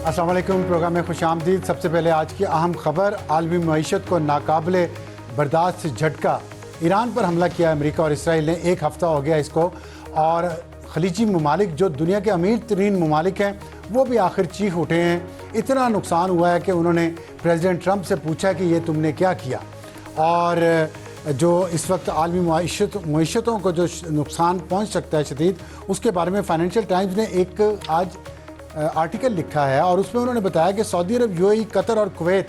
अस्सलाम वालेकुम। प्रोग्राम में खुश आमदीद। सबसे पहले आज की अहम खबर, आलमी मईशत को नाकाबिले बर्दाश्त झटका। ईरान पर हमला किया अमेरिका और इसराइल ने, एक हफ़्ता हो गया इसको, और खलीजी ममालिक जो दुनिया के अमीर तरीन ममालिक हैं वो भी आखिर चीख उठे हैं। इतना नुकसान हुआ है कि उन्होंने प्रेसिडेंट ट्रंप से पूछा कि ये तुमने क्या किया। और जो इस वक्त आलमी मईशतों को जो नुकसान पहुँच सकता है शदीद, उसके बारे में फाइनेंशियल टाइम्स ने एक आज आर्टिकल लिखा है और उसमें उन्होंने बताया कि सऊदी अरब, यूएई, कतर और कुवैत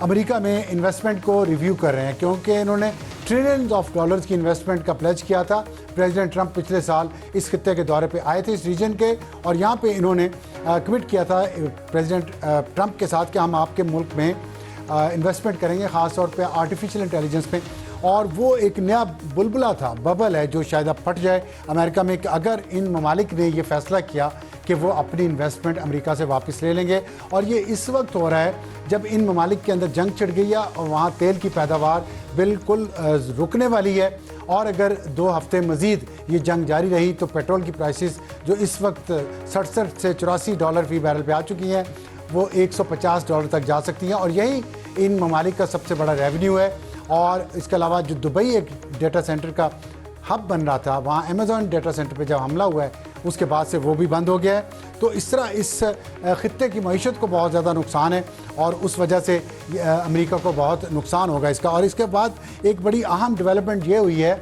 अमेरिका में इन्वेस्टमेंट को रिव्यू कर रहे हैं, क्योंकि इन्होंने ट्रिलियंस ऑफ डॉलर्स की इन्वेस्टमेंट का प्लेज किया था। प्रेसिडेंट ट्रंप पिछले साल इस खित्ते के दौरे पे आए थे, इस रीजन के, और यहाँ पे इन्होंने कमिट किया था प्रेसिडेंट ट्रंप के साथ कि हम आपके मुल्क में इन्वेस्टमेंट करेंगे, ख़ास तौर पे आर्टिफिशियल इंटेलिजेंस पे। और वो एक नया बुलबुला था, बबल है, जो शायद अब फट जाए अमेरिका में, कि अगर इन ममालिक ने ये फ़ैसला किया कि वो अपनी इन्वेस्टमेंट अमेरिका से वापस ले लेंगे। और ये इस वक्त हो रहा है जब इन ममालिक के अंदर जंग छिड़ गई है और वहाँ तेल की पैदावार बिल्कुल रुकने वाली है। और अगर 2 हफ्ते मज़ीद ये जंग जारी रही तो पेट्रोल की प्राइसेस जो इस वक्त 67 से 84 डॉलर फ़ी बैरल पे आ चुकी हैं, वो 150 डॉलर तक जा सकती हैं। और यही इन ममालिक का सबसे बड़ा रेवेन्यू है। और इसके अलावा जो दुबई एक डेटा सेंटर का हब बन रहा था, वहाँ अमेज़ॉन डेटा सेंटर पे जब हमला हुआ है उसके बाद से वो भी बंद हो गया है। तो इस तरह इस खित्ते की मईशत को बहुत ज़्यादा नुकसान है और उस वजह से अमेरिका को बहुत नुकसान होगा इसका। और इसके बाद एक बड़ी अहम डेवलपमेंट ये हुई है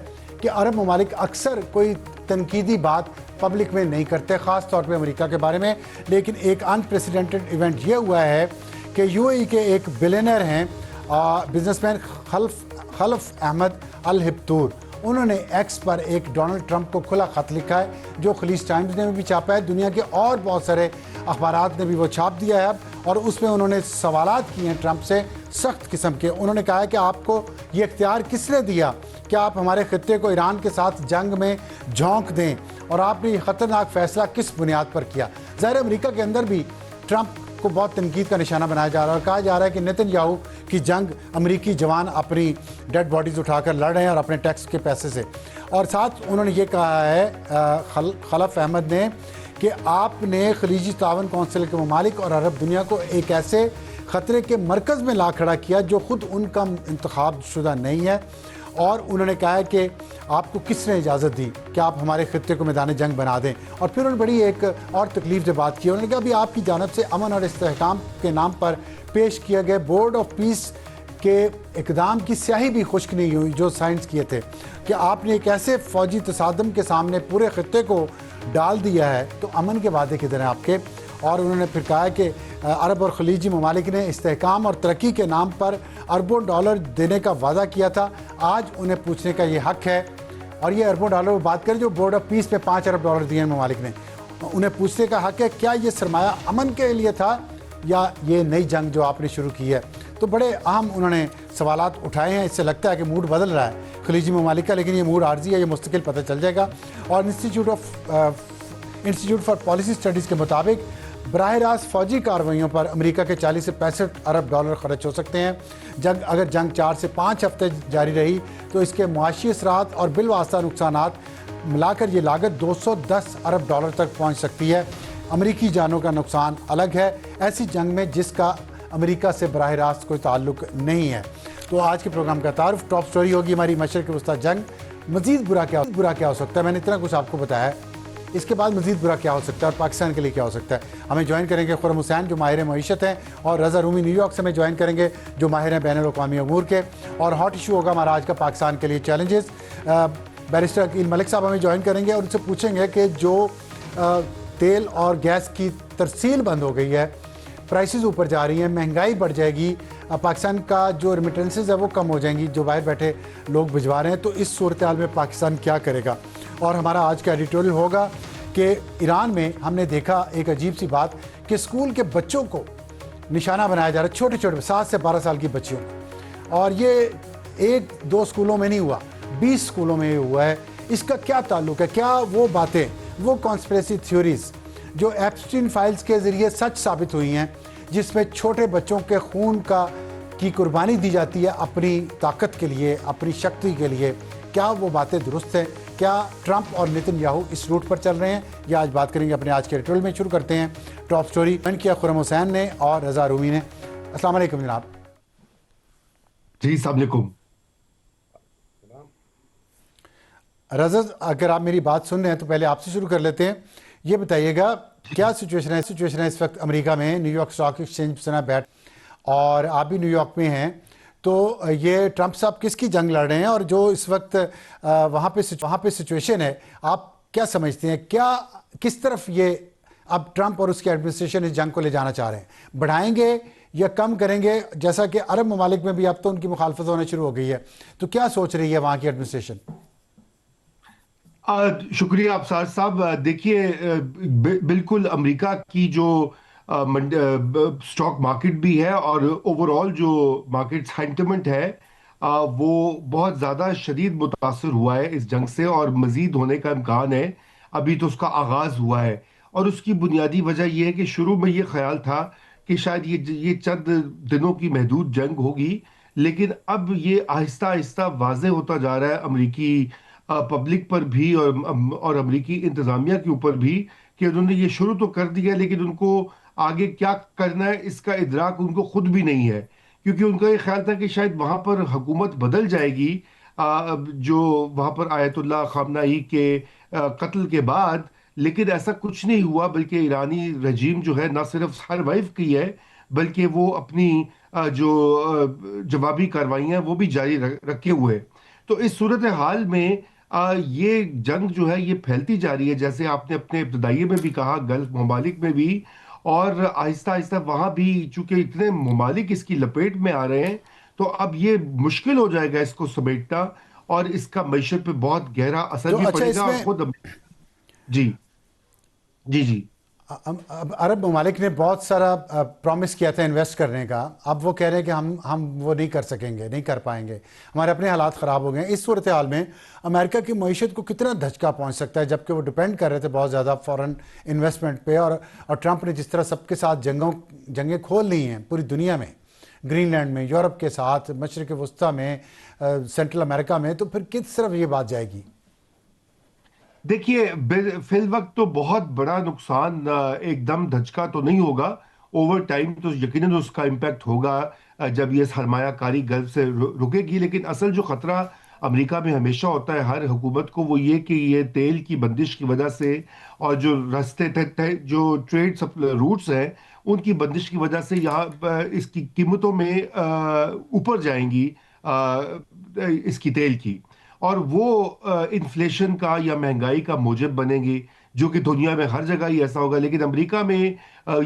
कि अरब ममालिक अक्सर कोई तनकीदी बात पब्लिक में नहीं करते, ख़ास तौर पे अमेरिका के बारे में। लेकिन एक अनप्रेसिडेंटेड इवेंट ये हुआ है कि यूएई के एक बिलियनर हैं, बिजनेसमैन खलफ अहमद अल हिब्तूर, उन्होंने एक्स पर एक डोनाल्ड ट्रंप को खुला ख़त लिखा है, जो खलीज टाइम्स ने भी छापा है, दुनिया के और बहुत सारे अखबारात ने भी वो छाप दिया है अब। और उसमें उन्होंने सवालात किए हैं ट्रंप से, सख्त किस्म के। उन्होंने कहा है कि आपको ये इख्तियार किसने दिया कि आप हमारे खित्ते को ईरान के साथ जंग में झोंक दें, और आपने ये ख़तरनाक फ़ैसला किस बुनियाद पर किया। ज़ाहिर अमेरिका के अंदर भी ट्रंप को बहुत तनकीद का निशाना बनाया जा रहा है और कहा जा रहा है कि नेतन्याहू की जंग अमेरिकी जवान अपनी डेड बॉडीज़ उठाकर लड़ रहे हैं और अपने टैक्स के पैसे से। और साथ उन्होंने ये कहा है खलफ अहमद ने कि आपने खलीजी तावन कौंसिल के ममालिक और अरब दुनिया को एक ऐसे ख़तरे के मरकज़ में ला खड़ा किया जो ख़ुद उनका इंतखाब शुदा नहीं है। और उन्होंने कहा है कि आपको किसने इजाज़त दी कि आप हमारे खित्ते को मैदान जंग बना दें। और फिर उन्होंने बड़ी एक और तकलीफ़ से बात की। उन्होंने कहा अभी आपकी जानब से अमन और इस्तेहकाम के नाम पर पेश किए गए बोर्ड ऑफ पीस के इक़दाम की स्याही भी खुश्क नहीं हुई जो साइंस किए थे, कि आपने एक ऐसे फ़ौजी तसादम के सामने पूरे खित्ते को डाल दिया है, तो अमन के वादे किधर हैं आपके। और उन्होंने फिर कहा है कि अरब और खलीजी ममालिक ने इस्तेहकाम और तरक्की के नाम पर अरबों डॉलर देने का वादा किया था, आज उन्हें पूछने का ये हक़ है। और ये अरबों डॉलर बात करें जो बोर्ड ऑफ पीस पे 5 अरब डॉलर दिए हैं ममालिक ने, उन्हें पूछने का हक़ है क्या ये सरमाया अमन के लिए था या ये नई जंग जो आपने शुरू की है। तो बड़े अहम उन्होंने सवालात उठाए हैं। इससे लगता है कि मूड बदल रहा है खलीजी ममालिक का, लेकिन ये मूड आर्जी है, ये मुस्तकिल पता चल जाएगा। और इंस्टीट्यूट फॉर पॉलिसी स्टडीज़ के मुताबिक बराह रास्त फ़ौजी कार्रवाइयों पर अमेरिका के 40 से 65 अरब डॉलर खर्च हो सकते हैं। अगर जंग 4 से 5 हफ्ते जारी रही तो इसके मुआशी असरात और बिलवास्ता नुकसानात मिलाकर ये लागत 210 अरब डॉलर तक पहुँच सकती है। अमेरिकी जानों का नुकसान अलग है ऐसी जंग में जिसका अमेरिका से बराह रास्त कोई ताल्लुक़ नहीं है। तो आज के प्रोग्राम का तारुफ टॉप स्टोरी होगी हमारी मशरक़ वस्ता जंग, मज़ीद बुरा क्या हो सकता है। मैंने इतना कुछ आपको बताया है, इसके बाद मज़ीद बुरा क्या हो सकता है और पाकिस्तान के लिए क्या हो सकता है। हमें ज्वाइन करेंगे खुर्रम हुसैन जो माहिर मईशत हैं, और रज़ा रूमी न्यूयॉर्क से हमें ज्वाइन करेंगे जो माहिर हैं बैनुल-अक़वामी अमूर के। और हॉट इशू होगा हमारा आज का पाकिस्तान के लिए चैलेंजेस। बैरिस्टर अकील मलिक साहब हमें ज्वाइन करेंगे और उनसे पूछेंगे कि जो तेल और गैस की तरसील बंद हो गई है, प्राइसेस ऊपर जा रही हैं, महंगाई बढ़ जाएगी, पाकिस्तान का जो रेमिटेंसेस है वो कम हो जाएंगी जो बाहर बैठे लोग भिजवा रहे हैं, तो इस सूरत हाल में पाकिस्तान क्या करेगा। और हमारा आज का एडिटोरियल होगा कि ईरान में हमने देखा एक अजीब सी बात कि स्कूल के बच्चों को निशाना बनाया जा रहा है, छोटे छोटे 7 से 12 साल की बच्चियों को। और ये 1-2 स्कूलों में नहीं हुआ, 20 स्कूलों में हुआ है। इसका क्या ताल्लुक़ है? क्या वो बातें, वो कॉन्स्पिरेसी थ्योरीज जो एप्स्टीन फाइल्स के ज़रिए सच साबित हुई हैं, जिसमें छोटे बच्चों के खून की कुर्बानी दी जाती है अपनी ताकत के लिए, अपनी शक्ति के लिए, क्या वो बातें दुरुस्त हैं? کیا ٹرمپ اور نیتن یاہو اس روٹ پر چل رہے ہیں؟ یہ آج بات کریں گے اپنے آج کے ایڈیٹوریل میں. شروع کرتے ہیں ٹاپ سٹوری کیا خرم حسین نے اور رضا رومی نے. السلام علیکم جناب. جی السلام علیکم. رضا اگر آپ میری بات سن رہے ہیں تو پہلے آپ سے شروع کر لیتے ہیں. یہ بتائیے گا کیا سچویشن ہے اس وقت امریکہ میں. نیو یارک اسٹاک ایکسچینج سنا بیٹھ اور آپ بھی نیو یارک میں ہیں, تو یہ ٹرمپ صاحب کس کی جنگ لڑ رہے ہیں, اور جو اس وقت وہاں پہ سچویشن ہے آپ کیا سمجھتے ہیں, کیا کس طرف یہ اب ٹرمپ اور اس کی ایڈمنسٹریشن اس جنگ کو لے جانا چاہ رہے ہیں؟ بڑھائیں گے یا کم کریں گے؟ جیسا کہ عرب ممالک میں بھی اب تو ان کی مخالفت ہونا شروع ہو گئی ہے, تو کیا سوچ رہی ہے وہاں کی ایڈمنسٹریشن؟ شکریہ ابصار صاحب. دیکھیے بالکل امریکہ کی جو سٹاک مارکیٹ بھی ہے اور اوور آل جو مارکیٹ سینٹیمنٹ ہے وہ بہت زیادہ شدید متاثر ہوا ہے اس جنگ سے, اور مزید ہونے کا امکان ہے. ابھی تو اس کا آغاز ہوا ہے, اور اس کی بنیادی وجہ یہ ہے کہ شروع میں یہ خیال تھا کہ شاید یہ چند دنوں کی محدود جنگ ہوگی, لیکن اب یہ آہستہ آہستہ واضح ہوتا جا رہا ہے امریکی پبلک پر بھی اور امریکی انتظامیہ کے اوپر بھی کہ انہوں نے یہ شروع تو کر دیا, لیکن ان کو آگے کیا کرنا ہے اس کا ادراک ان کو خود بھی نہیں ہے. کیونکہ ان کا یہ خیال تھا کہ شاید وہاں پر حکومت بدل جائے گی جو وہاں پر آیت اللہ خامنہ ای کے قتل کے بعد, لیکن ایسا کچھ نہیں ہوا. بلکہ ایرانی رجیم جو ہے نہ صرف سروائیو کی ہے بلکہ وہ اپنی جو جوابی کارروائیاں ہیں وہ بھی جاری رکھے ہوئے. تو اس صورتحال میں یہ جنگ جو ہے یہ پھیلتی جا رہی ہے, جیسے آپ نے اپنے ابتدائیے میں بھی کہا, گلف ممالک میں بھی, اور آہستہ آہستہ وہاں بھی چونکہ اتنے ممالک اس کی لپیٹ میں آ رہے ہیں تو اب یہ مشکل ہو جائے گا اس کو سمیٹنا, اور اس کا معیشت پہ بہت گہرا اثر تو بھی اچھا پڑے گا. اس اور میں خود جی جی جی عرب ممالک نے بہت سارا پرومس کیا تھا انویسٹ کرنے کا, اب وہ کہہ رہے ہیں کہ ہم وہ نہیں کر سکیں گے, نہیں کر پائیں گے, ہمارے اپنے حالات خراب ہو گئے ہیں. اس صورتحال میں امریکہ کی معیشت کو کتنا دھچکا پہنچ سکتا ہے, جبکہ وہ ڈیپینڈ کر رہے تھے بہت زیادہ فورن انویسٹمنٹ پہ, اور ٹرمپ نے جس طرح سب کے ساتھ جنگیں کھول لی ہیں پوری دنیا میں, گرین لینڈ میں, یورپ کے ساتھ, مشرق وسطیٰ میں, سینٹرل امریکہ میں, تو پھر کس طرف یہ بات جائے گی؟ دیکھیے فی الوقت تو بہت بڑا نقصان ایک دم دھچکا تو نہیں ہوگا. اوور ٹائم تو یقیناً اس کا امپیکٹ ہوگا جب یہ سرمایہ کاری گلف سے رکے گی. لیکن اصل جو خطرہ امریکہ میں ہمیشہ ہوتا ہے ہر حکومت کو, وہ یہ کہ یہ تیل کی بندش کی وجہ سے اور جو راستے جو ٹریڈ روٹس ہیں ان کی بندش کی وجہ سے یہاں اس کی قیمتوں میں اوپر جائیں گی اس کی تیل کی, اور وہ انفلیشن کا یا مہنگائی کا موجب بنیں گی, جو کہ دنیا میں ہر جگہ ہی ایسا ہوگا. لیکن امریکہ میں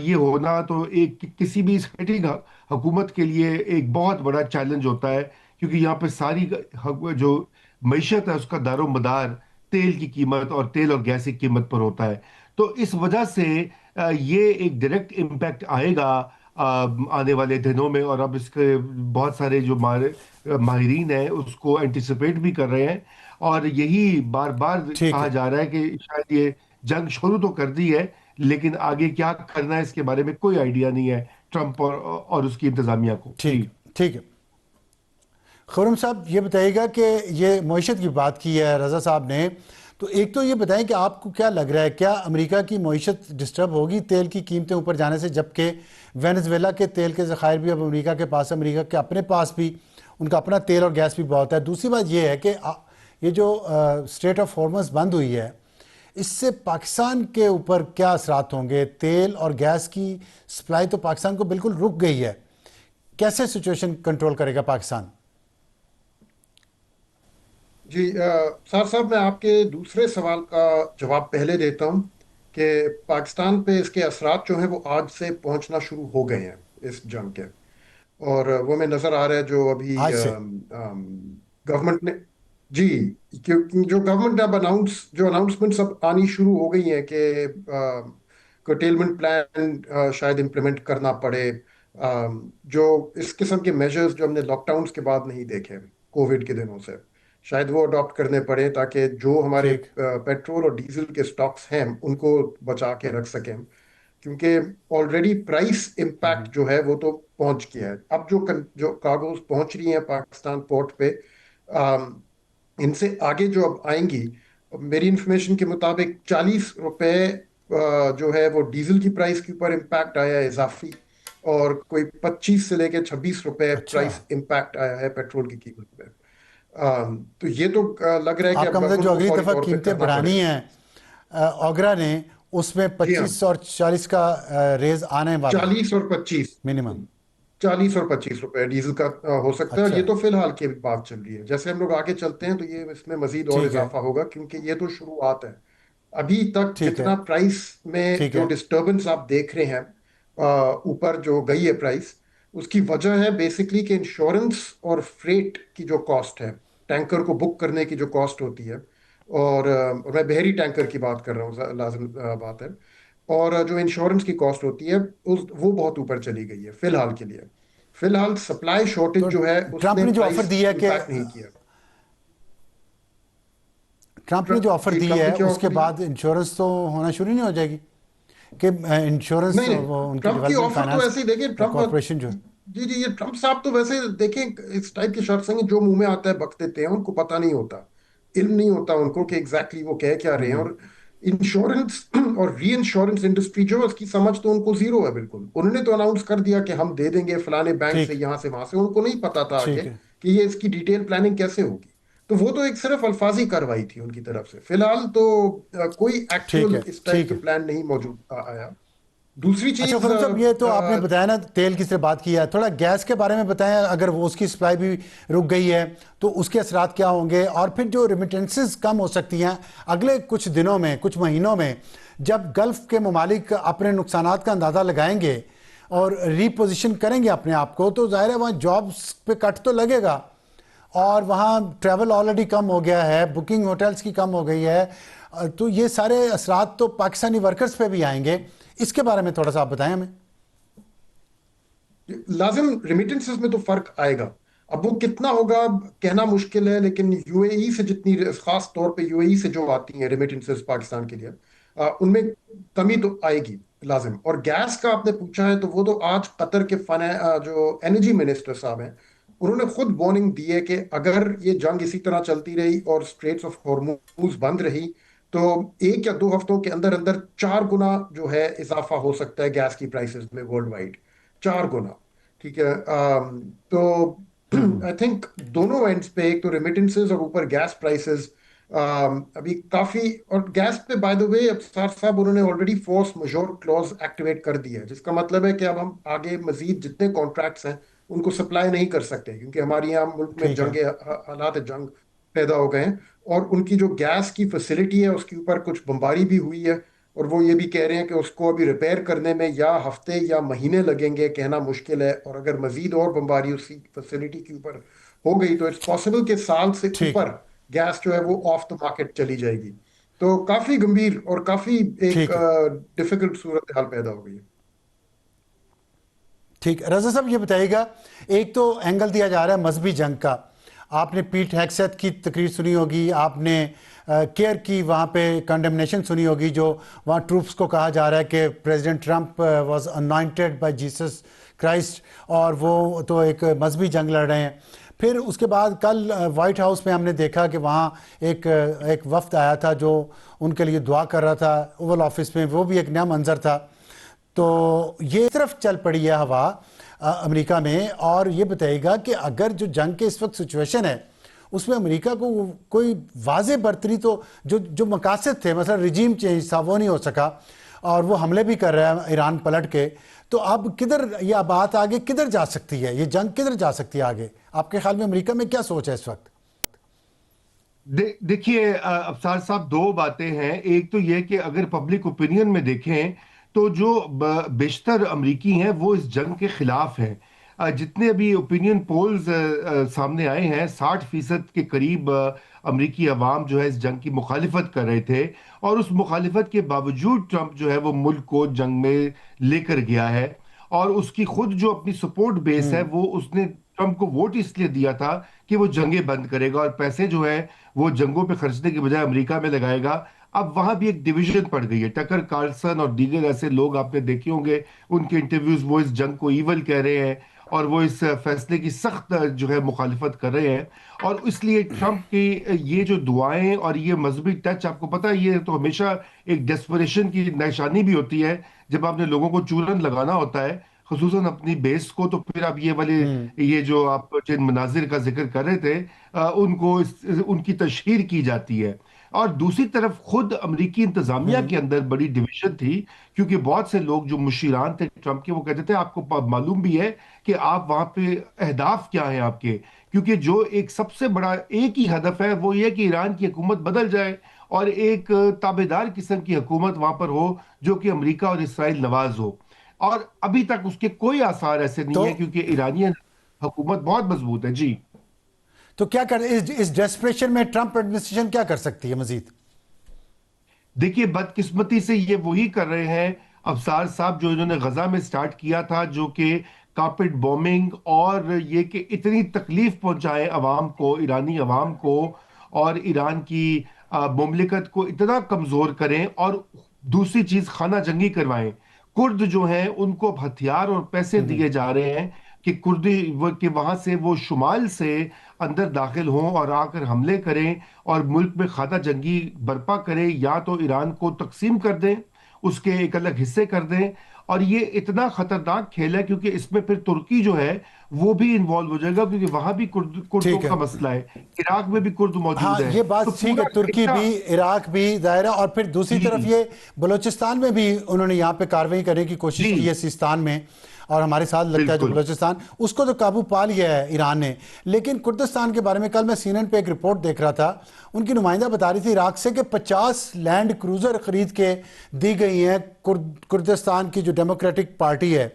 یہ ہونا تو ایک کسی بھی سیٹنگ حکومت کے لیے ایک بہت بڑا چیلنج ہوتا ہے, کیونکہ یہاں پہ ساری جو معیشت ہے اس کا دار و مدار تیل کی قیمت اور تیل اور گیس کی قیمت پر ہوتا ہے. تو اس وجہ سے یہ ایک ڈائریکٹ امپیکٹ آئے گا آنے والے دنوں میں, اور اب اس کے بہت سارے جو ماہرین ہیں اس کو اینٹیسپیٹ بھی کر رہے ہیں, اور یہی بار بار ٹھیک کہا ہے. جا رہا ہے کہ شاید یہ جنگ شروع تو کر دی ہے لیکن آگے کیا کرنا ہے اس کے بارے میں کوئی آئیڈیا نہیں ہے ٹرمپ اور اس کی انتظامیہ کو. ٹھیک جی ٹھیک ہے. خرم صاحب یہ بتائیے گا کہ یہ معیشت کی بات کی ہے رضا صاحب نے, تو ایک تو یہ بتائیں کہ آپ کو کیا لگ رہا ہے, کیا امریکہ کی معیشت ڈسٹرب ہوگی تیل کی قیمتیں اوپر جانے سے, جبکہ وینزویلا کے تیل کے ذخائر بھی اب امریکہ کے پاس, امریکہ کے اپنے پاس بھی ان کا اپنا تیل اور گیس بھی بہت ہے. دوسری بات یہ ہے کہ یہ جو اسٹریٹ آف ہارمز بند ہوئی ہے اس سے پاکستان کے اوپر کیا اثرات ہوں گے؟ تیل اور گیس کی سپلائی تو پاکستان کو بالکل رک گئی ہے, کیسے سچویشن کنٹرول کرے گا پاکستان؟ جی سار صاحب، میں آپ کے دوسرے سوال کا جواب پہلے دیتا ہوں کہ پاکستان پہ اس کے اثرات جو ہیں وہ آج سے پہنچنا شروع ہو گئے ہیں اس جنگ کے، اور وہ میں نظر آ رہا ہے جو ابھی آج سے گورنمنٹ نے، جی، جو گورنمنٹ اب جو اناؤنسمنٹس اب آنی شروع ہو گئی ہیں کہ کرٹیلمنٹ پلان شاید امپلیمنٹ کرنا پڑے، جو اس قسم کے میجرز جو ہم نے لاک ڈاؤنس کے بعد نہیں دیکھے کووڈ کے دنوں سے، شاید وہ اڈاپٹ کرنے پڑے تاکہ جو ہمارے ٹھیک. پیٹرول اور ڈیزل کے سٹاکس ہیں ان کو بچا کے رکھ سکیں، کیونکہ آلریڈی پرائس امپیکٹ جو ہے وہ تو پہنچ گیا ہے. اب جو کارگوز پہنچ رہی ہیں پاکستان پورٹ پہ، ان سے آگے جو اب آئیں گی मेरी इंफॉर्मेशन के मुताबिक 40 रुपए जो है वो डीजल की प्राइस के ऊपर इम्पैक्ट आया है इजाफी, और कोई 25 से लेके 26 रुपए अच्छा, प्राइस इम्पैक्ट आया है पेट्रोल की कीमत में। तो ये तो लग रहा है कि अब आपका मतलब जो गवर्नमेंट को अगली फौरी दफ़ा तौर पे कीमतें करना बढ़ानी पड़ेगा। हैं ओगरा ने, उसमें जी हाँ, 25 और 40 का रेज आने वाला है 40 और 25, मिनिमम। 40 और 25 रुपए डीजल का हो सकता है। और अच्छा, ये तो फिलहाल की बात चल रही है, जैसे हम लोग आगे चलते हैं तो ये इसमें मजीद और ठीक है, इजाफा होगा, क्योंकि ये तो शुरुआत है। अभी तक ठीक है, जितना प्राइस में ठीक जो है। डिस्टरबेंस आप देख रहे हैं, ऊपर जो गई है प्राइस, उसकी वजह है बेसिकली कि इंश्योरेंस और फ्रेट की जो कॉस्ट है, टैंकर को बुक करने की जो कॉस्ट होती है, और मैं बहरी टैंकर की बात कर रहा हूँ, लाजिम बात है। और जो इंश्योरेंस की कॉस्ट होती है वो बहुत ऊपर चली गई है फिलहाल के लिए। फिलहाल सप्लाई शॉर्टेज तो जो है ट्रंप उसने ने जो ऑफर प्राइस दी है कि इम्पैक्ट नहीं किया। ट्रंप ने जो ऑफर जी, दी ट्रम्प ने है क्या उसके ऑफर दिया? बाद इंश्योरेंस तो होना शुरू नहीं हो जाएगी कि इंश्योरेंस नहीं नहीं, वो उनकी ट्रम्प की डेवलपमेंट ऑफर तो फाइनेंस ऐसे ही देखिए, ट्रम्प। कॉरपोरेशन जो है। जी जी, ये ट्रम्प साहब तो वैसे देखें इस टाइप के शख्स हैं कि जो मुंह में आता है बक देते हैं, उनको पता नहीं होता, इल्म नहीं होता उनको कि एग्जैक्टली वो कह क्या रहे हैं। और इंश्योरेंस और री इंश्योरेंस इंडस्ट्री जो है उसकी समझ तो उनको जीरो है बिल्कुल। उन्होंने तो अनाउंस कर दिया कि हम दे देंगे फलाने बैंक से, ठीक, यहाँ से वहां से, उनको नहीं पता था आगे ठीक है, कि ये इसकी डिटेल प्लानिंग कैसे होगी। तो वो तो एक सिर्फ अल्फाजी कार्रवाई थी उनकी तरफ से। फिलहाल तो कोई ठीक एक्चुअल है, इस टाइप ठीक के है। प्लान नहीं मौजूद आया। दूसरी अच्छा चीज खुरम साहब, ये तो आपने बताया ना, तेल की सिर्फ बात की है, थोड़ा गैस के बारे में बताएं। अगर वो उसकी सप्लाई भी रुक गई है तो उसके असरात क्या होंगे, और फिर जो रिमिटेंसेस कम हो सकती हैं अगले कुछ दिनों में, कुछ महीनों में, जब गल्फ के ममालिक अपने नुकसानात का अंदाज़ा लगाएंगे और रीपोजिशन करेंगे अपने आप को, तो ज़ाहिर है वहाँ जॉब्स पे कट तो लगेगा, और वहाँ ट्रैवल ऑलरेडी कम हो गया है, बुकिंग होटल्स की कम हो गई है। तो ये सारे असरात तो पाकिस्तानी वर्कर्स पे भी आएंगे। इसके बारे में थोड़ा सा आप बताएं हमें। लाजिम रेमिटेंसेस में तो फर्क आएगा। अब वो कितना होगा कहना मुश्किल है, लेकिन यूएई से जितनी, खास तौर पे यूएई से जो आती हैं रेमिटेंसेस पाकिस्तान के लिए, उनमें कमी तो आएगी लाजिम। और गैस का आपने पूछा है, तो वो तो आज कतर के जो एनर्जी मिनिस्टर साहब हैं, उन्होंने खुद वार्निंग दी है कि अगर ये जंग इसी तरह चलती रही और स्ट्रेट्स ऑफ हॉर्मुज बंद रही, तो 1 या 2 हफ्तों के अंदर अंदर 4 गुना जो है इजाफा हो सकता है गैस की प्राइसेस में वर्ल्ड वाइड। 4 गुना। ठीक है। तो आई थिंक दोनों एंड्स पे, एक तो रेमिटेंसेस और ऊपर गैस प्राइसेस अभी काफी। और गैस पे बाय द वे अफसार साहब उन्होंने ऑलरेडी फोर्स मजोर क्लॉज एक्टिवेट कर दी है, जिसका मतलब है कि अब हम आगे मजीद जितने कॉन्ट्रैक्ट्स हैं उनको सप्लाई नहीं कर सकते, क्योंकि हमारे यहाँ मुल्क में ठीक है, हालात जंग पैदा हो गए हैं। और उनकी जो गैस की फैसिलिटी है उसके ऊपर कुछ बमबारी भी हुई है, और वो ये भी कह रहे हैं कि उसको अभी रिपेयर करने में या हफ्ते या महीने लगेंगे, कहना मुश्किल है। और अगर मजीद और बमबारी उसी फैसिलिटी के ऊपर हो गई तो इट्स पॉसिबल कि साल से ठीक है, ऊपर गैस जो है वो ऑफ द मार्केट चली जाएगी। तो काफी गंभीर और काफी एक ठीक है, डिफिकल्ट सूरत हाल पैदा हो गई है। ठीक है। रजा साहब ये बताइएगा, एक तो एंगल दिया जा रहा है मजहबी जंग का। आपने पीट हेगसेथ की तकरीर सुनी होगी, आपने केयर की वहाँ पे कंडेमनेशन सुनी होगी, जो वहाँ ट्रूप्स को कहा जा रहा है कि president Trump was anointed by Jesus Christ, और वो तो एक मजहबी जंग लड़ रहे हैं। फिर उसके बाद कल वाइट हाउस में हमने देखा कि वहाँ एक वफ्द आया था जो उनके लिए दुआ कर रहा था ओवल ऑफिस में, वो भी एक नया मंजर था। तो ये तरफ चल पड़ी है हवा अमेरिका में। और ये बताइएगा कि अगर जो जंग के इस वक्त सिचुएशन है उसमें अमेरिका को कोई वाज़ेह बर्तरी, तो जो जो मकासद थे, मतलब रिजीम चेंज था, वो नहीं हो सका, और वो हमले भी कर रहा है ईरान पलट के। तो अब किधर यह बात आगे किधर जा सकती है, ये जंग किधर जा सकती है आगे? आपके ख्याल में अमेरिका में क्या सोच है इस वक्त? देखिए अफसार साहब, दो बातें हैं। एक तो यह कि अगर पब्लिक ओपिनियन में देखें तो जो बेशतर अमरीकी हैं वो इस जंग के खिलाफ हैं। जितने अभी ओपिनियन पोल्स सामने आए हैं, 60% के करीब अमरीकी अवाम जो है इस जंग की मुखालिफत कर रहे थे। और उस मुखालिफत के बावजूद ट्रंप जो है वो मुल्क को जंग में लेकर गया है। और उसकी खुद जो अपनी सपोर्ट बेस है, वो उसने ट्रंप को वोट इसलिए दिया था कि वो जंगें बंद करेगा और पैसे जो है वो जंगों पे खर्चने के बजाय अमेरिका में लगाएगा। अब वहां भी एक डिवीजन पड़ गई है। टकर कार्लसन और दीगर ऐसे लोग आपने देखे होंगे, उनके इंटरव्यूज, वो इस जंग को ईवल कह रहे हैं। اور وہ اس فیصلے کی سخت جو ہے مخالفت کر رہے ہیں. اور اس لیے ٹرمپ کی یہ جو دعائیں اور یہ مذہبی ٹچ، آپ کو پتہ ہے یہ تو ہمیشہ ایک ڈیسپریشن کی نشانی بھی ہوتی ہے جب آپ نے لوگوں کو چورن لگانا ہوتا ہے، خصوصاً اپنی بیس کو. تو پھر اب یہ والے یہ جو آپ جن مناظر کا ذکر کر رہے تھے ان کو ان کی تشہیر کی جاتی ہے. اور دوسری طرف خود امریکی انتظامیہ کے اندر بڑی ڈویژن تھی، کیونکہ بہت سے لوگ جو مشیران تھے ٹرمپ کے وہ کہتے تھے آپ کو معلوم بھی ہے کہ آپ وہاں پہ اہداف کیا ہیں آپ کے، کیونکہ جو ایک سب سے بڑا ایک ہی ہدف ہے وہ یہ کہ ایران کی حکومت بدل جائے اور ایک تابعدار قسم کی حکومت وہاں پر ہو جو کہ امریکہ اور اسرائیل نواز ہو. اور ابھی تک اس کے کوئی آثار ایسے نہیں تو ہیں کیونکہ ایرانی حکومت بہت مضبوط ہے. جی تو کیا کر اس ڈیسپریشن میں ٹرمپ ایڈمنسٹریشن کیا کر سکتی ہے مزید؟ دیکھیے بدقسمتی سے یہ وہی کر رہے ہیں افسار صاحب جو انہوں نے غزہ میں سٹارٹ کیا تھا، جو کہ کارپیٹ بومنگ اور یہ کہ اتنی تکلیف پہنچائے عوام کو، ایرانی عوام کو، اور ایران کی مملکت کو اتنا کمزور کریں، اور دوسری چیز خانہ جنگی کروائیں. کرد جو ہیں ان کو اب ہتھیار اور پیسے دیے جا رہے ہیں کہ کردی کہ وہاں سے وہ شمال سے اندر داخل ہوں اور آ کر حملے کریں اور ملک میں خانہ جنگی برپا کریں، یا تو ایران کو تقسیم کر دیں، اس کے ایک الگ حصے کر دیں. اور یہ اتنا خطرناک کھیل ہے کیونکہ اس میں پھر ترکی جو ہے وہ بھی انوالو ہو جائے گا، کیونکہ وہاں بھی کردوں ٹھیک ہے، کا مسئلہ ہے، عراق میں بھی کرد ہاں موجود ہے. یہ بات تو ٹھیک ہے، پورا ترکی ڈیٹا بھی، عراق بھی ظاہر ہے، اور پھر دوسری طرف جی یہ بلوچستان میں بھی انہوں نے یہاں پہ کارروائی کرنے کی کوشش جی کی ہے سیستان میں، اور ہمارے ساتھ لگتا ہے جو بالکل بلوچستان، اس کو تو قابو پا لیا ہے ایران نے. لیکن کردستان کے بارے میں کل میں CNN پہ ایک رپورٹ دیکھ رہا تھا، ان کی نمائندہ بتا رہی تھی عراق سے کہ 50 لینڈ کروزر خرید کے دی گئی ہیں کردستان کی جو ڈیموکریٹک پارٹی ہے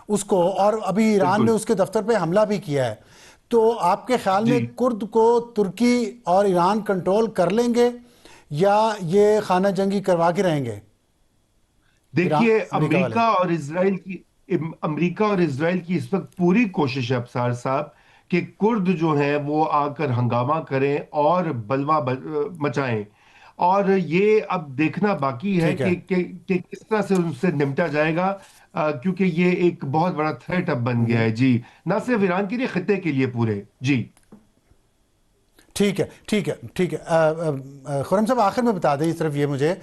اس کو، اور ابھی ایران نے بالکل اس کے دفتر پہ حملہ بھی کیا ہے. تو آپ کے خیال میں جی. کرد کو ترکی اور ایران کنٹرول کر لیں گے یا یہ خانہ جنگی کروا کے رہیں گے ایران دیکھیے امریکہ والے؟ امریکہ اور اسرائیل کی اس وقت پوری کوشش ہے ابصار صاحب کہ کرد جو ہیں وہ آ کر ہنگامہ کریں اور بلوا مچائیں. اور یہ اب دیکھنا باقی ہے ٹھیک ہے، کہ کس طرح سے ان سے نمٹا جائے گا، کیونکہ یہ ایک بہت بڑا تھریٹ اب بن گیا ہے. جی نہ صرف ایران کے لیے، خطے کے لیے پورے. جی ٹھیک ہے، ٹھیک ہے، ٹھیک ہے. خرم صاحب آخر میں بتا دیں اس طرف یہ مجھے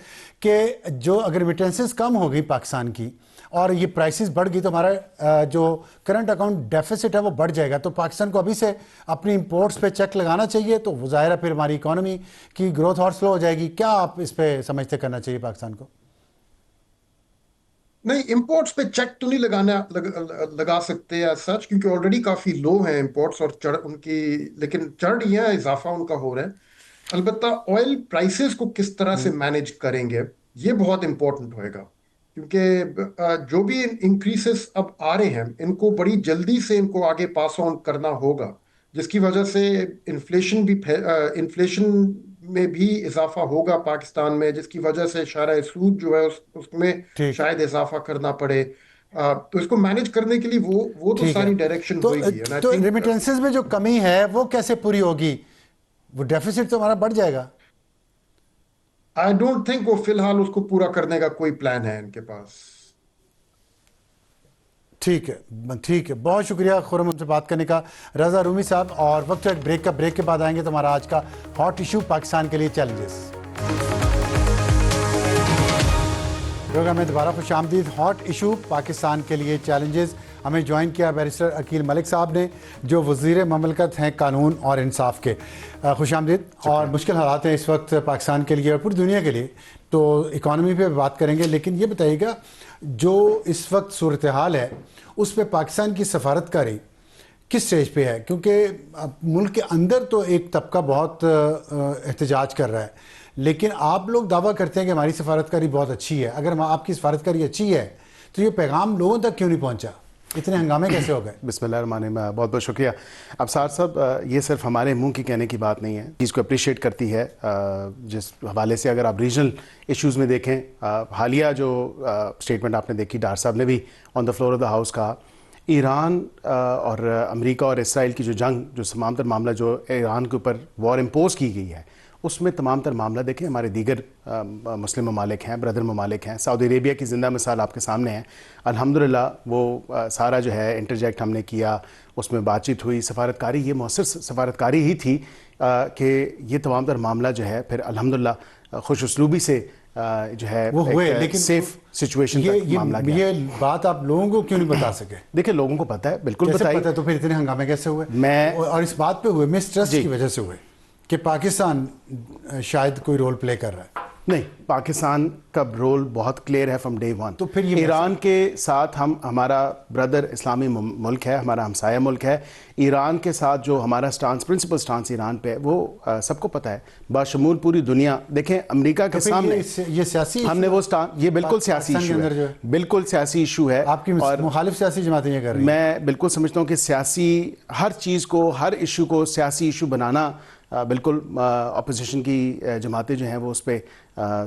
کہ جو اگر ریمیٹنسز کم ہو گئی پاکستان کی اور یہ پرائسز بڑھ گئی تو ہمارا جو کرنٹ اکاؤنٹ ڈیفیسٹ ہے وہ بڑھ جائے گا، تو پاکستان کو ابھی سے اپنی امپورٹس پہ چیک لگانا چاہیے، تو وہ ظاہر ہے پھر ہماری اکانومی کی گروتھ اور سلو ہو جائے گی. کیا آپ اس پہ سمجھتے کرنا چاہیے پاکستان کو؟ نہیں، امپورٹس پہ چیک تو نہیں لگا سکتے ایز سچ، کیونکہ آلریڈی کافی لو ہیں امپورٹس، اور چڑھ ان کی، لیکن چڑھ رہی ہیں، اضافہ ان کا ہو رہا ہے. البتہ آئل پرائسز کو کس طرح سے مینیج کریں گے یہ بہت امپورٹنٹ ہوئے گا، کیونکہ جو بھی انکریسز اب آ رہے ہیں ان کو بڑی جلدی سے ان کو آگے پاس آن کرنا ہوگا، جس کی وجہ سے انفلیشن میں بھی اضافہ ہوگا پاکستان میں، جس کی وجہ سے شرح سود جو ہے اس میں ٹھیک شاید اضافہ کرنا پڑے. تو اس کو مینیج کرنے کے لیے وہ تو ٹھیک ہے. ساری ڈائریکشن تو ہوئے گی. اینڈ آئی تو تھنک ریمیٹنسز میں جو کمی ہے وہ کیسے پوری ہوگی؟ وہ ڈیفیسٹ تو ہمارا بڑھ جائے گا. آئی ڈونٹ تھنک وہ فی الحال اس کو پورا کرنے کا کوئی پلان ہے ان کے پاس. ٹھیک ہے، ٹھیک ہے، بہت شکریہ خرم ان سے بات کرنے کا. رضا رومی صاحب، اور وقت ایک بریک کا، بریک کے بعد آئیں گے تو ہمارا آج کا ہاٹ ایشو پاکستان کے لیے چیلنجز پروگرام میں دوبارہ خوش آمدید. ہاٹ ایشو پاکستان کے لیے چیلنجز. ہمیں جوائن کیا بیرسٹر عقیل ملک صاحب نے جو وزیر مملکت ہیں قانون اور انصاف کے. خوش آمدید. اور مشکل حالات ہیں اس وقت پاکستان کے لیے اور پوری دنیا کے لیے، تو اکانومی پہ بات کریں گے، لیکن یہ بتائیے گا جو اس وقت صورتحال ہے اس پہ پاکستان کی سفارتکاری کس سٹیج پہ ہے؟ کیونکہ ملک کے اندر تو ایک طبقہ بہت احتجاج کر رہا ہے، لیکن آپ لوگ دعویٰ کرتے ہیں کہ ہماری سفارتکاری بہت اچھی ہے. اگر آپ کی سفارتکاری اچھی ہے تو یہ پیغام لوگوں تک کیوں نہیں پہنچا؟ اتنے ہنگامے کیسے ہو گئے؟ بسم اللہ الرحمن الرحیم. بہت بہت شکریہ ابصار صاحب. یہ صرف ہمارے منہ کی کہنے کی بات نہیں ہے، چیز کو اپریشیٹ کرتی ہے جس حوالے سے اگر آپ ریجنل ایشوز میں دیکھیں. حالیہ جو اسٹیٹمنٹ آپ نے دیکھی، ڈار صاحب نے بھی on the floor of the house کہا، ایران اور امریکہ اور اسرائیل کی جو جنگ، جو سماندر معاملہ جو ایران کے اوپر وار امپوز کی گئی ہے، اس میں تمام تر معاملہ دیکھیں ہمارے دیگر مسلم ممالک ہیں، بردر ممالک ہیں، سعودی عربیہ کی زندہ مثال آپ کے سامنے ہے. الحمدللہ وہ سارا جو ہے انٹرجیکٹ ہم نے کیا، اس میں بات چیت ہوئی، سفارتکاری یہ مؤثر سفارتکاری ہی تھی کہ یہ تمام تر معاملہ جو ہے پھر الحمدللہ خوش اسلوبی سے جو ہے وہ ہوئے، ایک لیکن سیف سچویشن تک معاملہ گیا. یہ بات آپ لوگوں کو کیوں نہیں بتا سکے؟ دیکھیں لوگوں کو پتہ ہے، بالکل کیسے بتائی. پتہ ہے؟ تو پھر اتنے ہنگامے کیسے ہوئے؟ میں اور اس بات پہ ہوئے مسٹرسٹ کی وجہ سے ہوئے کہ پاکستان شاید کوئی رول پلے کر رہا ہے. نہیں، پاکستان کا رول بہت کلیئر ہے فرام ڈے ون. تو پھر یہ ایران کے ساتھ ہمارا بردر اسلامی ملک ہے، ہمارا ہمسایہ ملک ہے. ایران کے ساتھ جو ہمارا سٹانس، پرنسپل سٹانس ایران پہ، وہ سب کو پتہ ہے، باشمول پوری دنیا. دیکھیں امریکہ کے سامنے یہ سیاسی ہم نے وہ سٹانس، یہ بالکل سیاسی ایشو ہے، بالکل سیاسی ایشو ہے. آپ کی مخالف سیاسی جماعتیں یہ کر رہی ہیں. میں بالکل سمجھتا ہوں کہ سیاسی ہر چیز کو، ہر ایشو کو سیاسی ایشو بنانا، بالکل اپوزیشن کی جماعتیں جو ہیں وہ اس پہ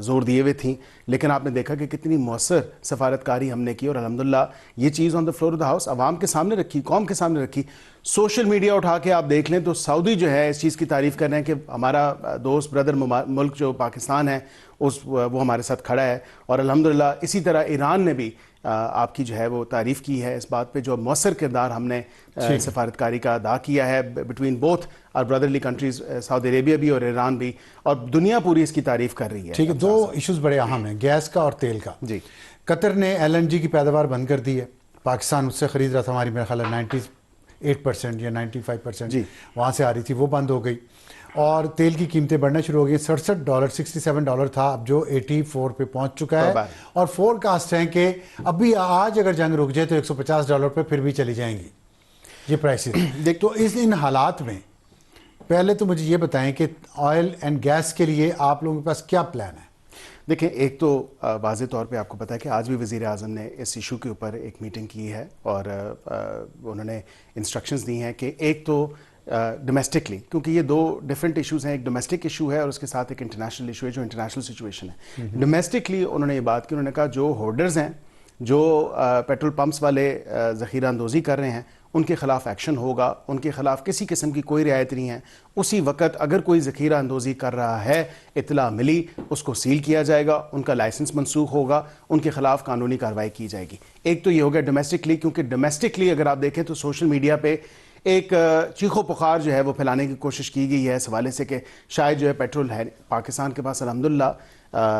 زور دیے ہوئے تھیں. لیکن آپ نے دیکھا کہ کتنی مؤثر سفارتکاری ہم نے کی، اور الحمدللہ یہ چیز on the floor of the house عوام کے سامنے رکھی، قوم کے سامنے رکھی. سوشل میڈیا اٹھا کے آپ دیکھ لیں تو سعودی جو ہے اس چیز کی تعریف کر رہے ہیں کہ ہمارا دوست بردر ملک جو پاکستان ہے وہ ہمارے ساتھ کھڑا ہے. اور الحمدللہ اسی طرح ایران نے بھی آپ کی جو ہے وہ تعریف کی ہے اس بات پہ، جو مؤثر کردار ہم نے سفارتکاری کا ادا کیا ہے بٹوین بوتھ اور بردرلی کنٹریز، سعودی عربیہ بھی اور ایران بھی، اور دنیا پوری اس کی تعریف کر رہی ہے. ٹھیک ہے، دو ایشوز بڑے اہم ہیں، گیس کا اور تیل کا. جی، قطر نے LNG کی پیداوار بند کر دی ہے. پاکستان اس سے خرید رہا تھا، ہماری میرا خیال ہے 98% یا 95% جی، وہاں سے آ رہی تھی، وہ بند ہو گئی. اور تیل کی قیمتیں بڑھنا شروع ہو گئی. $67 $67 تھا، اب جو 84 پہ پہنچ چکا ہے. اور فور کاسٹ ہیں کہ ابھی آج اگر جنگ رک جائے تو $150 پہ پھر بھی چلی جائیں گی یہ پرائسز. تو ان حالات میں پہلے تو مجھے یہ بتائیں کہ آئل اینڈ گیس کے لیے آپ لوگوں کے پاس کیا پلان ہے؟ دیکھیں ایک تو واضح طور پہ آپ کو پتہ ہے کہ آج بھی وزیر اعظم نے اس ایشو کے اوپر ایک میٹنگ کی ہے، اور انہوں نے انسٹرکشنز دی ہیں کہ ایک تو ڈومیسٹکلی، کیونکہ یہ دو ڈفرینٹ ایشوز ہیں، ایک ڈومیسٹک ایشو ہے اور اس کے ساتھ ایک انٹرنیشنل ایشو ہے جو انٹرنیشنل سچویشن ہے. ڈومیسٹکلی انہوں نے یہ بات کی، انہوں نے کہا جو ہولڈرز ہیں، جو پیٹرول پمپس والے ذخیرہ اندوزی کر رہے ہیں، ان کے خلاف ایکشن ہوگا. ان کے خلاف کسی قسم کی کوئی رعایت نہیں ہے. اسی وقت اگر کوئی ذخیرہ اندوزی کر رہا ہے، اطلاع ملی، اس کو سیل کیا جائے گا، ان کا لائسنس منسوخ ہوگا، ان کے خلاف قانونی کارروائی کی جائے گی. ایک تو یہ ہو گیا ڈومیسٹکلی، کیونکہ ڈومیسٹکلی اگر آپ دیکھیں تو سوشل میڈیا پہ ایک چیخو پخار جو ہے وہ پھیلانے کی کوشش کی گئی ہے اس حوالے سے کہ شاید جو ہے پیٹرول ہے پاکستان کے پاس الحمدللہ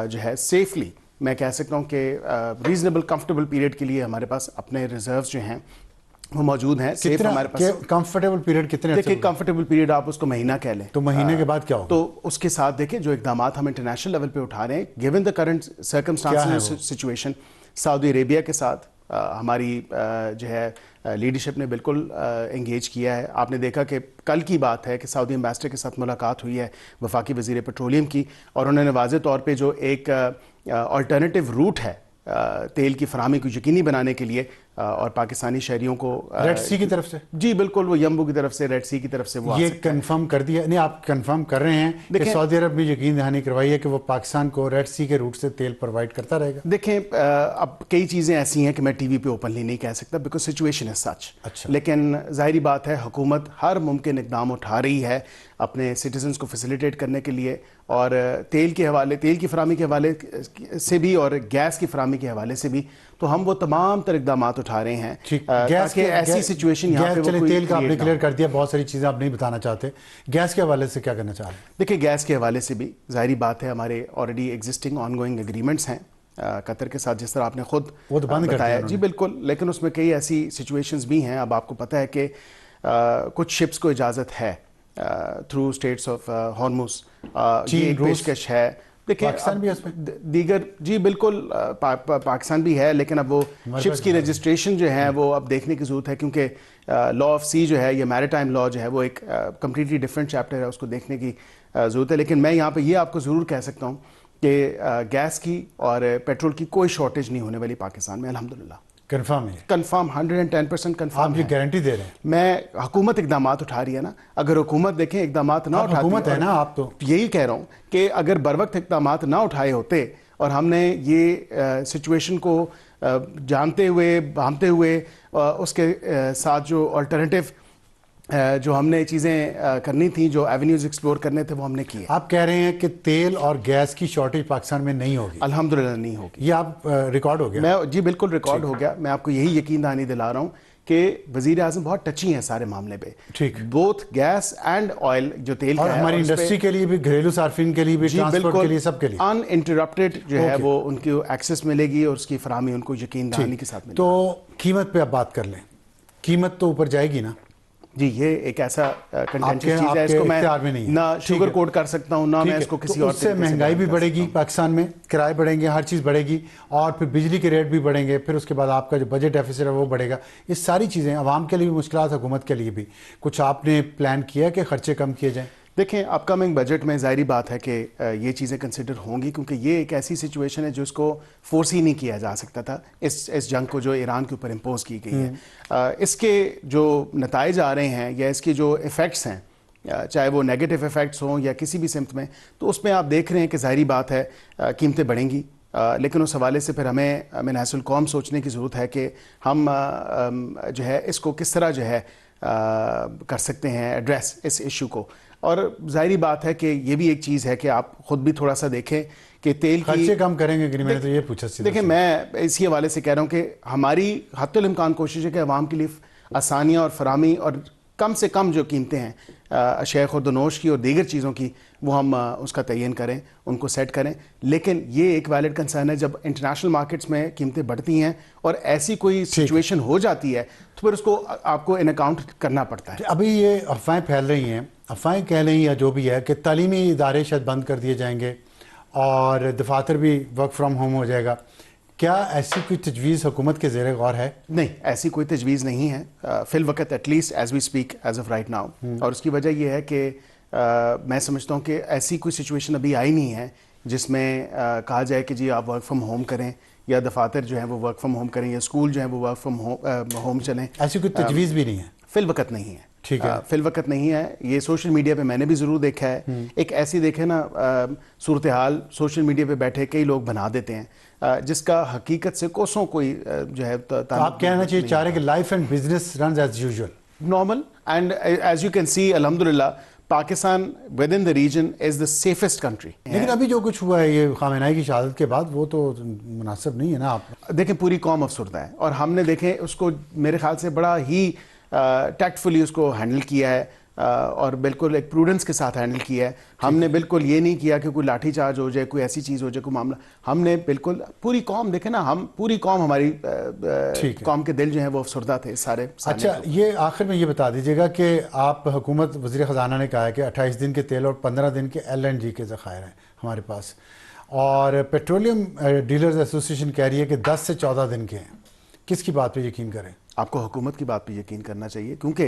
جو ہے سیفلی، میں کہہ سکتا ہوں کہ ریزنیبل کمفرٹیبل پیریڈ کے لیے ہمارے پاس اپنے ریزروز جو ہیں وہ موجود ہیں. سیف ہمارے پاس. کمفرٹیبل پیریڈ کتنے؟ دیکھیں کمفرٹیبل پیریڈ آپ اس کو مہینہ کہہ لیں، تو مہینے کے بعد کیا ہوگا؟ تو اس کے ساتھ دیکھیں جو اقدامات ہم انٹرنیشنل لیول پہ اٹھا رہے ہیں، given the current circumstance situation, سعودی عربیہ کے ساتھ ہماری جو ہے لیڈرشپ نے بالکل انگیج کیا ہے. آپ نے دیکھا کہ کل کی بات ہے کہ سعودی ایمبیسڈر کے ساتھ ملاقات ہوئی ہے وفاقی وزیر پیٹرولیم کی، اور انہوں نے واضح طور پہ جو ایک آلٹرنیٹیو روٹ ہے تیل کی فراہمی کو یقینی بنانے کے لیے اور پاکستانی شہریوں کو ریڈ سی کی طرف سے، جی بالکل، وہ یمبو کی طرف سے، ریڈ سی کی طرف سے وہ یہ کنفرم کر دیا. نہیں، آپ کنفرم کر رہے ہیں کہ سعودی عرب نے یقین دہانی کروائی ہے کہ وہ پاکستان کو ریڈ سی کے روٹ سے تیل پرووائڈ کرتا رہے گا؟ دیکھیں اب کئی چیزیں ایسی ہیں کہ میں ٹی وی پہ اوپنلی نہیں کہہ سکتا بیکاز سچویشن از سچ. لیکن ظاہری بات ہے حکومت ہر ممکن اقدام اٹھا رہی ہے اپنے سٹیزنز کو فیسیلیٹیٹ کرنے کے لیے، اور تیل کی فراہمی کے حوالے سے بھی اور گیس کی فراہمی کے حوالے سے بھی. تو ہم وہ تمام تر اقدامات اٹھا رہے ہیں تاکہ ایسی سچویشن یہاں پہ چلے. تیل کا آپ نے کلیئر کر دیا، بہت ساری چیزیں آپ نہیں بتانا چاہتے. گیس کے حوالے سے کیا کرنا چاہ رہے ہیں؟ دیکھیں گیس کے حوالے سے بھی ظاہری بات ہے ہمارے already existing on going agreements ہیں قطر کے ساتھ، جس طرح آپ نے خود بتایا. جی بالکل، لیکن اس میں کئی ایسی سچویشنز بھی ہیں. اب آپ کو پتہ ہے کہ کچھ شپس کو اجازت ہے تھرو اسٹیٹس آف ہارموز، یہ ایک پیشکش ہے. دیکھیں پاکستان بھی اس میں دیگر، جی بالکل پاکستان بھی ہے، لیکن اب وہ شپس کی رجسٹریشن جو ہے وہ اب دیکھنے کی ضرورت ہے، کیونکہ لا آف سی جو ہے یہ میری ٹائم لا جو ہے وہ ایک کمپلیٹلی ڈفرینٹ چیپٹر ہے، اس کو دیکھنے کی ضرورت ہے. لیکن میں یہاں پہ یہ آپ کو ضرور کہہ سکتا ہوں کہ گیس کی اور پیٹرول کی کوئی شارٹیج نہیں ہونے والی پاکستان میں الحمدللہ. کنفرم ہے؟ Confirm 110% confirm. آپ یہ گارنٹی دے رہے ہیں؟ میں حکومت اقدامات اٹھا رہی ہے نا. اگر حکومت دیکھیں اقدامات نہ اٹھاتی، حکومت ہے نا آپ، تو یہی کہہ رہا ہوں کہ اگر بروقت اقدامات نہ اٹھائے ہوتے اور ہم نے یہ سچویشن کو جانتے ہوئے بھانپتے ہوئے اس کے ساتھ جو آلٹرنیٹیو जो हमने चीज़ें करनी थी, जो एवेन्यूज़ एक्सप्लोर करने थे, वो हमने किए। आप कह रहे हैं कि तेल और गैस की शॉर्टेज पाकिस्तान में नहीं होगी? अल्हम्दुलिल्लाह नहीं होगी। ये आप रिकॉर्ड हो गया? मैं जी बिल्कुल रिकॉर्ड हो गया। मैं आपको यही यकीन दहानी दिला रहा हूँ कि वज़ीर आज़म बहुत टची हैं सारे मामले पे। ठीक। बोथ गैस एंड ऑयल, जो तेल और का है, हमारी इंडस्ट्री के लिए भी, घरेलू सार्फिन के लिए भी, ट्रांसपोर्ट के लिए, सबके लिए अनइंटरप्टेड जो है वो उनकी एक्सेस मिलेगी और उसकी फराहमी उनको यकीन दहानी के साथ मिलेगी। तो कीमत पे आप बात कर लें, कीमत तो ऊपर जाएगी ना जी। ये एक ऐसा कंटेंशियस चीज़ है, इसको मैं ना शुगर कोट कर सकता हूँ, ना मैं इसको किसी और उससे महंगाई भी बढ़ेगी पाकिस्तान में, किराए बढ़ेंगे, हर चीज़ बढ़ेगी, और फिर बिजली के रेट भी बढ़ेंगे, फिर उसके बाद आपका जो बजट डेफिसिट है वो बढ़ेगा। ये सारी चीज़ें आवाम के लिए भी मुश्किलात, हुकूमत के लिए भी। कुछ आपने प्लान किया कि खर्चे कम किए जाएँ? देखें, अपकमिंग बजट में ज़ाहिरी बात है कि ये चीज़ें कंसिडर होंगी, क्योंकि ये एक ऐसी सिचुएशन है जो इसको फोर्स ही नहीं किया जा सकता था, इस जंग को जो ईरान के ऊपर इम्पोज की गई है। इसके जो नताइज आ रहे हैं या इसके जो इफ़ेक्ट्स हैं, चाहे वो नेगेटिव इफ़ेक्ट्स हों या किसी भी सिमत में, तो उसमें आप देख रहे हैं कि ज़ाहिरी बात है कीमतें बढ़ेंगी। लेकिन उस हवाले से फिर हमें मिनहसुल कौम सोचने की ज़रूरत है कि हम जो है इसको किस तरह जो है कर सकते हैं एड्रेस इस इशू को। और ज़ाहिरी बात है कि ये भी एक चीज़ है कि आप ख़ुद भी थोड़ा सा देखें कि तेल की खर्चे कम करेंगे कि नहीं। मैंने तो ये पूछा। देखिए, मैं इसी हवाले से कह रहा हूँ कि हमारी हद्दुल इम्कान कोशिश है कि आवाम के लिए आसानियाँ और फराहमी और कम से कम जो कीमतें हैं अशिया खुर्दनोश की और दीगर चीज़ों की, वो हम उसका तयन करें, उनको सेट करें। लेकिन ये एक वैलिड कंसर्न है, जब इंटरनेशनल मार्केट्स में कीमतें बढ़ती हैं और ऐसी कोई सिचुएशन हो जाती है तो फिर उसको आपको इन अकाउंट करना पड़ता है। अभी ये अफवाहें फैल रही हैं, अफवाहें कह रही हैं या जो भी है कि तालीमी इदारे शायद बंद कर दिए जाएंगे और दफातर भी वर्क फ्राम होम हो जाएगा। क्या ऐसी कोई तजवीज़ हुकूमत के ज़ेरे गौर है? नहीं, ऐसी कोई तजवीज़ नहीं है फिल वक्त, at least as we speak, as of right now. और उसकी वजह यह है कि मैं समझता हूँ कि ऐसी कोई सिचुएशन अभी आई नहीं है जिसमें कहा जाए कि जी आप वर्क फ्राम होम करें, या दफातर जो है वो वर्क फ्राम होम करें, या स्कूल जो है वो वर्क फ्राम होम चलें। ऐसी कोई तजवीज़ भी नहीं है फिल वक्त नहीं है। ठीक है, फिल वक्त नहीं है। ये सोशल मीडिया पे मैंने भी ज़रूर देखा है, एक ऐसी देखे ना सूरत हाल सोशल मीडिया पे बैठे कई लोग बना देते हैं जिसका हकीकत से कोसों कोई जो है तो आप कहना चाहिए चाह रहे कि life and business run as usual, normal, and as you can see अल्हम्दुलिल्लाह Pakistan within the region is the safest country. लेकिन अभी जो कुछ हुआ है ये खामेनाई की शहादत के बाद, वो तो मुनासिब नहीं है ना। आप देखें, पूरी कौम अफसरदा है और हमने देखें उसको मेरे ख्याल से बड़ा ही टैक्टफुली उसको हैंडल किया है और बिल्कुल एक प्रूडेंस के साथ हैंडल किया है। हमने बिल्कुल ये नहीं किया कि कोई लाठी चार्ज हो जाए, कोई ऐसी चीज़ हो जाए, कोई मामला। हमने बिल्कुल पूरी कौम, देखे ना, हम पूरी कौम, हमारी कौम के दिल जो है वो अफसरदा थे सारे। अच्छा, ये आखिर में ये बता दीजिएगा कि आप हुकूमत, वज़ीर ख़जाना ने कहा है कि 28 दिन के तेल और 15 दिन के LNG के ज़खायर हैं हमारे पास, और पेट्रोलियम डीलर्स एसोसिएशन कह रही है कि 10 से 14 दिन के हैं। किसकी बात पे यकीन करें? आपको हुकूमत की बात पे यकीन करना चाहिए, क्योंकि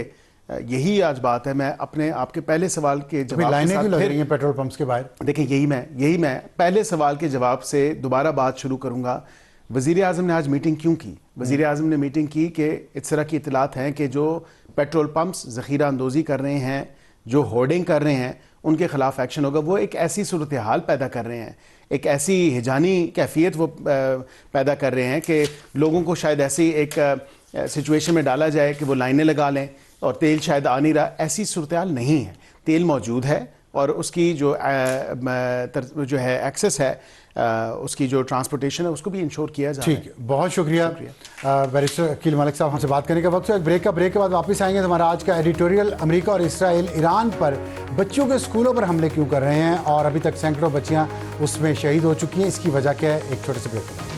यही आज बात है। मैं अपने आपके पहले सवाल के जवाब लाइनें क्यों लग रही हैं पेट्रोल पंप्स के बाहर? देखिए, यही मैं पहले सवाल के जवाब से दोबारा बात शुरू करूंगा। वज़ीर आज़म ने आज मीटिंग क्यों की? वज़ीर आज़म ने मीटिंग की कि इस तरह की इतलात हैं कि जो पेट्रोल पंप्स ज़ख़ीरा अंदोज़ी कर रहे हैं, जो होर्डिंग कर रहे हैं, उनके खिलाफ एक्शन होगा। वो एक ऐसी सूरत हाल पैदा कर रहे हैं, एक ऐसी हिजानी कैफियत वो पैदा कर रहे हैं कि लोगों को शायद ऐसी एक सिचुएशन में डाला जाए कि वो लाइनें लगा लें और तेल शायद आ नहीं रहा। ऐसी सूरत हाल नहीं है, तेल मौजूद है और उसकी जो है एक्सेस है, उसकी जो ट्रांसपोर्टेशन है, उसको भी इंश्योर किया जा रहा है। ठीक, बहुत शुक्रिया बैरिस्टर अकील मलिक साहब। हमसे बात करने का वक्त है। एक ब्रेक के बाद वापस आएंगे। हमारा आज का एडिटोरियल अमेरिका और इसराइल ईरान पर बच्चों के स्कूलों पर हमले क्यों कर रहे हैं और अभी तक सैकड़ों बच्चियां उसमें शहीद हो चुकी हैं, इसकी वजह क्या है। एक छोटे से ब्रेक के बाद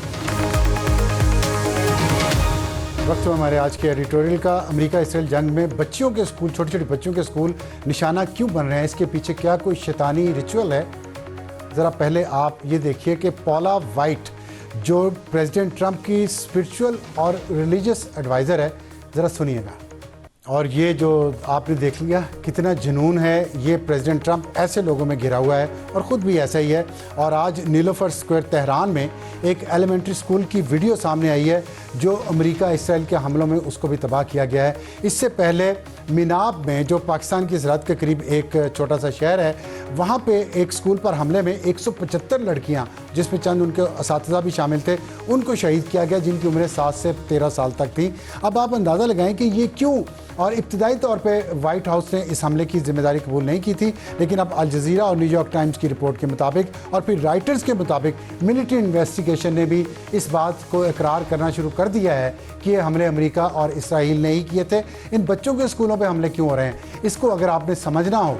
वक्त है हमारे आज के एडिटोरियल का। अमेरिका इसराइल जंग में बच्चियों के स्कूल, छोटे छोटे बच्चों के स्कूल निशाना क्यों बन रहे हैं, इसके पीछे क्या कोई शैतानी रिचुअल है? ज़रा पहले आप ये देखिए कि पॉला वाइट जो प्रेसिडेंट ट्रंप की स्पिरिचुअल और रिलीजियस एडवाइज़र है, ज़रा सुनिएगा। और ये जो आपने देख लिया कितना जुनून है, ये प्रेसिडेंट ट्रंप ऐसे लोगों में घिरा हुआ है और ख़ुद भी ऐसा ही है। और आज नीलोफर स्क्वायर तेहरान में एक एलिमेंट्री स्कूल की वीडियो सामने आई है जो अमेरिका इसराइल के हमलों में उसको भी तबाह किया गया है। इससे पहले मिनाब में, जो पाकिस्तान की सरहद के करीब एक छोटा सा शहर है, वहाँ पे एक स्कूल पर हमले में 175 लड़कियाँ, जिसमें चंद उनके असातिज़ा भी शामिल थे, उनको शहीद किया गया, जिनकी उम्रें 7 से 13 साल तक थी। अब आप अंदाज़ा लगाएं कि ये क्यों اور ابتدائی طور پہ وائٹ ہاؤس نے اس حملے کی ذمہ داری قبول نہیں کی تھی، لیکن اب الجزیرہ اور نیو یارک ٹائمز کی رپورٹ کے مطابق اور پھر رائٹرز کے مطابق ملٹری انویسٹیگیشن نے بھی اس بات کو اقرار کرنا شروع کر دیا ہے کہ یہ حملے امریکہ اور اسرائیل نے ہی کیے تھے۔ ان بچوں کے اسکولوں پہ حملے کیوں ہو رہے ہیں، اس کو اگر آپ نے سمجھنا ہو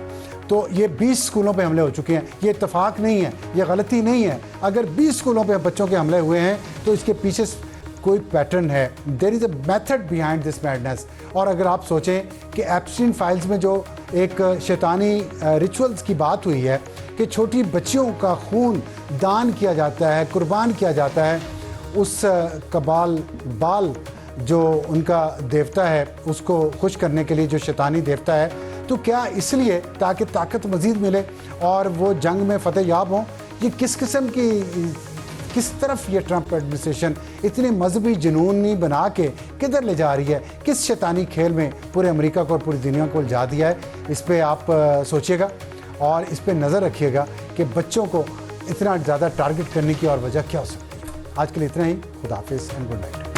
تو یہ 20 اسکولوں پہ حملے ہو چکے ہیں۔ یہ اتفاق نہیں ہے، یہ غلطی نہیں ہے۔ اگر 20 اسکولوں پہ بچوں کے حملے ہوئے ہیں تو اس کے پیچھے کوئی پیٹرن ہے، there is a method behind this madness. اور اگر آپ سوچیں کہ ایپسٹین فائلز میں جو ایک شیطانی ریچولز کی بات ہوئی ہے کہ چھوٹی بچیوں کا خون دان کیا جاتا ہے، قربان کیا جاتا ہے، اس بال جو ان کا دیوتا ہے اس کو خوش کرنے کے لیے جو شیطانی دیوتا ہے، تو کیا اس لیے تاکہ طاقت مزید ملے اور وہ جنگ میں فتح یاب ہوں؟ یہ کس قسم کی، کس طرف یہ ٹرمپ ایڈمنسٹریشن اتنی مذہبی جنونی بنا کے کدھر لے جا رہی ہے؟ کس شیطانی کھیل میں پورے امریکہ کو اور پوری دنیا کو الجھا دیا ہے؟ اس پہ آپ سوچیے گا اور اس پہ نظر رکھیے گا کہ بچوں کو اتنا زیادہ ٹارگٹ کرنے کی اور وجہ کیا ہو سکتی ہے۔ آج کے لیے اتنا ہی، خدا حافظ اینڈ گڈ نائٹ۔